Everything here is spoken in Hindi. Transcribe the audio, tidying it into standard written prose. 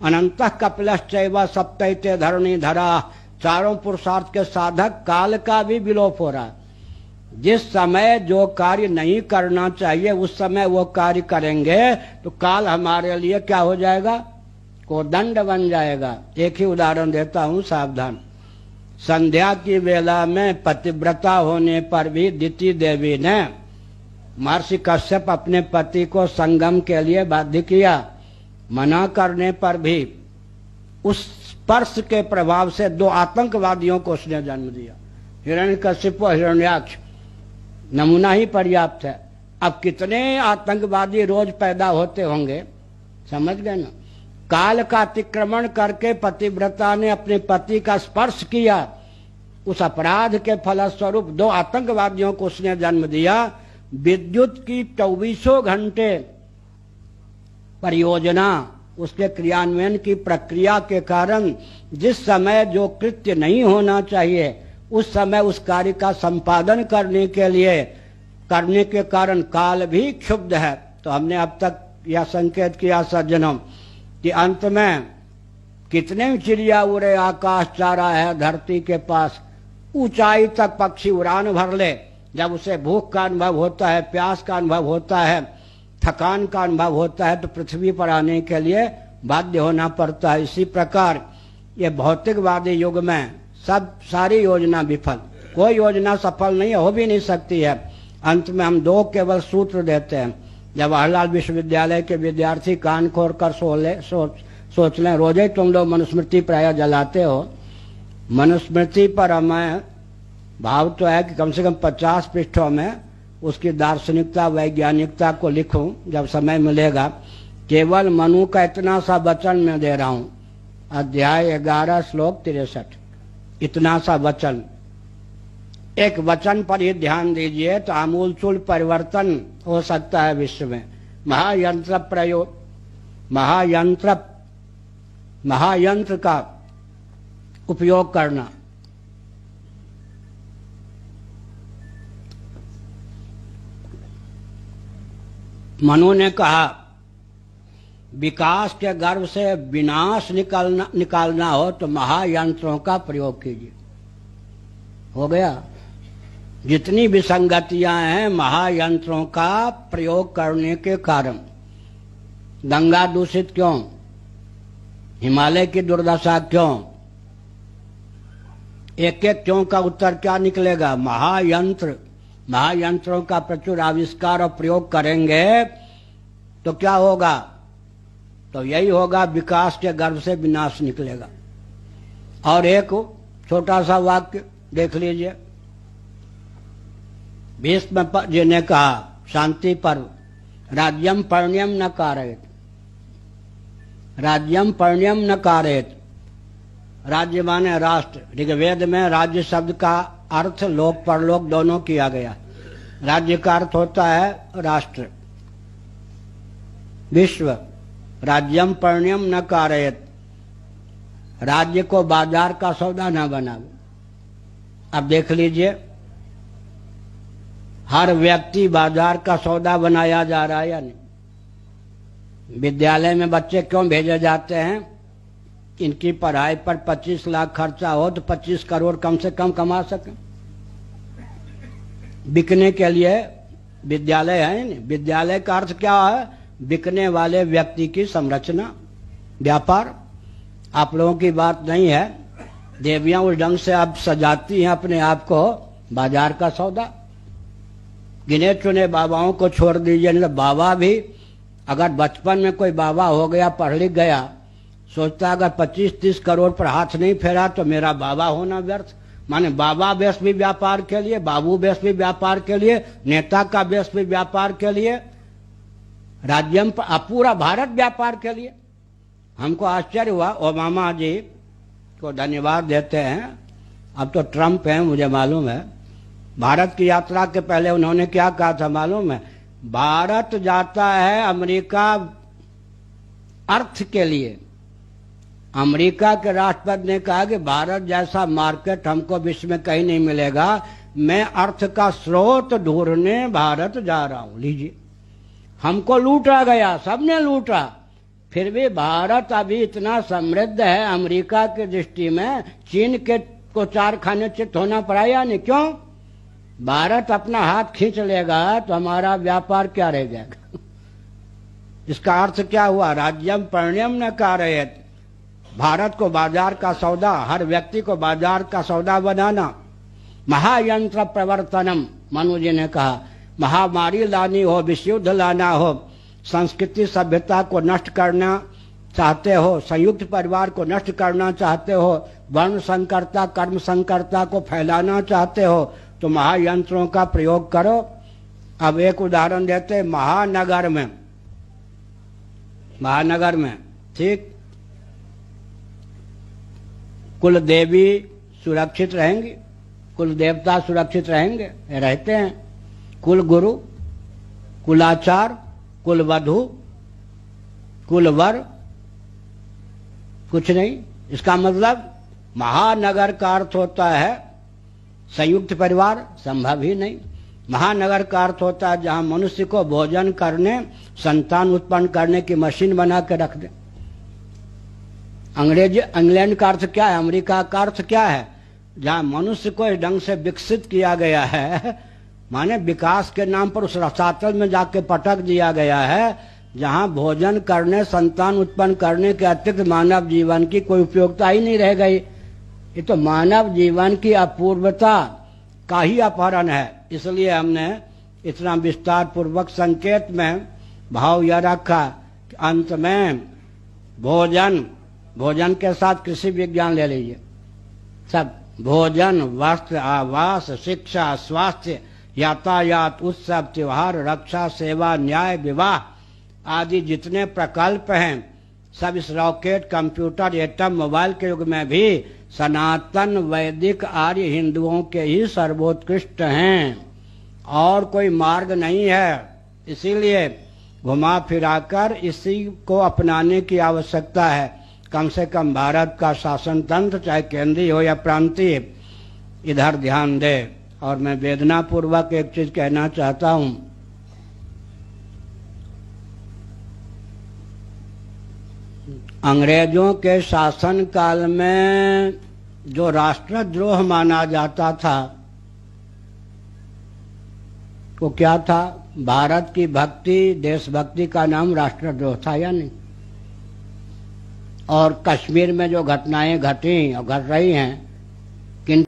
अनंतः कपिलश्चैव सप्तैते धरणीधरा, चारों पुरुषार्थ के साधक काल का भी विलोप हो रहा है। जिस समय जो कार्य नहीं करना चाहिए उस समय वो कार्य करेंगे तो काल हमारे लिए क्या हो जाएगा, कोदंड बन जाएगा। एक ही उदाहरण देता हूं, सावधान। संध्या की वेला में पतिव्रता होने पर भी दिति देवी ने महर्षि कश्यप अपने पति को संगम के लिए बाध्य किया। मना करने पर भी उस स्पर्श के प्रभाव से 2 आतंकवादियों को उसने जन्म दिया, हिरण्यकशिप और हिरण्याक्ष। नमूना ही पर्याप्त है। अब कितने आतंकवादी रोज पैदा होते होंगे, समझ गए ना। काल का अतिक्रमण करके पतिव्रता ने अपने पति का स्पर्श किया, उस अपराध के फलस्वरूप 2 आतंकवादियों को उसने जन्म दिया। विद्युत की 24 घंटे परियोजना, उसके क्रियान्वयन की प्रक्रिया के कारण जिस समय जो कृत्य नहीं होना चाहिए उस समय उस कार्य का संपादन करने के कारण काल भी क्षुब्ध है। तो हमने अब तक यह संकेत किया सज्जनों कि अंत में कितने चिड़िया उड़े आकाश चारा है धरती के पास, ऊंचाई तक पक्षी उड़ान भर ले, जब उसे भूख का अनुभव होता है, प्यास का अनुभव होता है, थकान का अनुभव होता है तो पृथ्वी पर आने के लिए बाध्य होना पड़ता है। इसी प्रकार ये भौतिकवादी युग में सारी योजना विफल, कोई योजना सफल नहीं हो भी नहीं सकती है। अंत में हम 2 केवल सूत्र देते हैं। जवाहरलाल विश्वविद्यालय के विद्यार्थी कान खोल कर सोच लें, रोज ही तुम लोग मनुस्मृति प्राय जलाते हो। मनुस्मृति पर हमें भाव तो है कि कम से कम 50 पृष्ठों में उसकी दार्शनिकता वैज्ञानिकता को लिखूं जब समय मिलेगा। केवल मनु का इतना सा वचन मैं दे रहा हूं, अध्याय 11 श्लोक 63, इतना सा वचन। एक वचन पर ही ध्यान दीजिए तो आमूलचूल परिवर्तन हो सकता है विश्व में। महायंत्र का उपयोग करना। मनु ने कहा विकास के गर्भ से विनाश निकालना हो तो महायंत्रों का प्रयोग कीजिए। हो गया। जितनी विसंगतियां हैं महायंत्रों का प्रयोग करने के कारण। गंगा दूषित क्यों, हिमालय की दुर्दशा क्यों, एक एक क्यों का उत्तर क्या निकलेगा, महायंत्रों का प्रचुर आविष्कार और प्रयोग करेंगे तो क्या होगा, तो यही होगा विकास के गर्भ से विनाश निकलेगा। और एक छोटा सा वाक्य देख लीजिए, भीष्म जी ने कहा शांति पर्व, राज्यम पर्ण्यम न कारयेत, राज्यम पर्ण्यम न कारयेत। राज्य माने राष्ट्र। ऋग्वेद में राज्य शब्द का अर्थ लोक परलोक दोनों किया गया। राज्य का अर्थ होता है राष्ट्र, विश्व। राज्यम पर्ण्यम न कारयेत, राज्य को बाजार का सौदा न बनाओ। अब देख लीजिए, हर व्यक्ति बाजार का सौदा बनाया जा रहा है या नहीं। विद्यालय में बच्चे क्यों भेजे जाते हैं, इनकी पढ़ाई पर 25 लाख खर्चा हो तो 25 करोड़ कम से कम कमा सकें। बिकने के लिए विद्यालय है नहीं। विद्यालय का अर्थ क्या है, बिकने वाले व्यक्ति की संरचना, व्यापार। आप लोगों की बात नहीं है, देवियां उस ढंग से आप सजाती हैं अपने आप को, बाजार का सौदा। गिने चुने बाबाओं को छोड़ दीजिए, नहीं तो बाबा भी, अगर बचपन में कोई बाबा हो गया, पढ़ लिख गया, सोचता अगर 25-30 करोड़ पर हाथ नहीं फेरा तो मेरा बाबा होना व्यर्थ। माने बाबा बेस भी व्यापार के लिए, बाबू बेस भी व्यापार के लिए, नेता का बेस भी व्यापार के लिए, राज्यम पूरा भारत व्यापार के लिए। हमको आश्चर्य हुआ, ओबामा जी को धन्यवाद देते हैं, अब तो ट्रंप हैं मुझे मालूम है। भारत की यात्रा के पहले उन्होंने क्या कहा था मालूम है, भारत जाता है अमेरिका अर्थ के लिए। अमेरिका के राष्ट्रपति ने कहा कि भारत जैसा मार्केट हमको विश्व में कहीं नहीं मिलेगा, मैं अर्थ का स्रोत ढूंढने भारत जा रहा हूं। लीजिए, हमको लूटा गया, सबने लूटा, फिर भी भारत अभी इतना समृद्ध है अमेरिका की दृष्टि में, चीन के को चार खाने चित होना पड़ा या नहीं? क्यों? भारत अपना हाथ खींच लेगा तो हमारा व्यापार क्या रह जाएगा? इसका अर्थ क्या हुआ? राज्यम परिण्यम न कारयेत। भारत को बाजार का सौदा, हर व्यक्ति को बाजार का सौदा बनाना। महायंत्र प्रवर्तनम, मनु जी ने कहा, महामारी लानी हो, विश्व युद्ध लाना हो, संस्कृति सभ्यता को नष्ट करना चाहते हो, संयुक्त परिवार को नष्ट करना चाहते हो, वर्ण संकरता कर्म संकरता को फैलाना चाहते हो, तो महायंत्रों का प्रयोग करो। अब एक उदाहरण देते, महानगर में ठीक कुल देवी सुरक्षित रहेंगी, कुल देवता सुरक्षित रहेंगे, रहते हैं। कुल गुरु, कुलाचार, कुल वधु, कुल वर, कुछ नहीं। इसका मतलब महानगर का अर्थ होता है संयुक्त परिवार, संभव ही नहीं। महानगर का अर्थ होता है जहां मनुष्य को भोजन करने, संतान उत्पन्न करने की मशीन बना के रख दे। इंग्लैंड का अर्थ क्या है? अमेरिका का अर्थ क्या है? जहां मनुष्य को इस ढंग से विकसित किया गया है, माने विकास के नाम पर उस रसातल में जाके पटक दिया गया है, जहां भोजन करने, संतान उत्पन्न करने के अतिरिक्त मानव जीवन की कोई उपयोगिता ही नहीं रह गई। ये तो मानव जीवन की अपूर्वता का ही अपहरण है। इसलिए हमने इतना विस्तार पूर्वक संकेत में भाव यह रखा कि अंत में भोजन के साथ कृषि विज्ञान ले लीजिए, सब भोजन, वस्त्र, आवास, शिक्षा, स्वास्थ्य, यातायात, उत्सव, त्योहार, रक्षा, सेवा, न्याय, विवाह आदि जितने प्रकल्प हैं, सब इस रॉकेट, कंप्यूटर, एटम, मोबाइल के युग में भी सनातन वैदिक आर्य हिंदुओं के ही सर्वोत्कृष्ट हैं, और कोई मार्ग नहीं है। इसीलिए घुमा फिराकर इसी को अपनाने की आवश्यकता है। कम से कम भारत का शासन तंत्र, चाहे केंद्रीय हो या प्रांतीय, इधर ध्यान दे। और मैं वेदना पूर्वक एक चीज कहना चाहता हूं, अंग्रेजों के शासन काल में जो राष्ट्रद्रोह माना जाता था वो क्या था? भारत की भक्ति, देशभक्ति का नाम राष्ट्रद्रोह था या नहीं? और कश्मीर में जो घटनाएं घटी और घट रही हैं, किन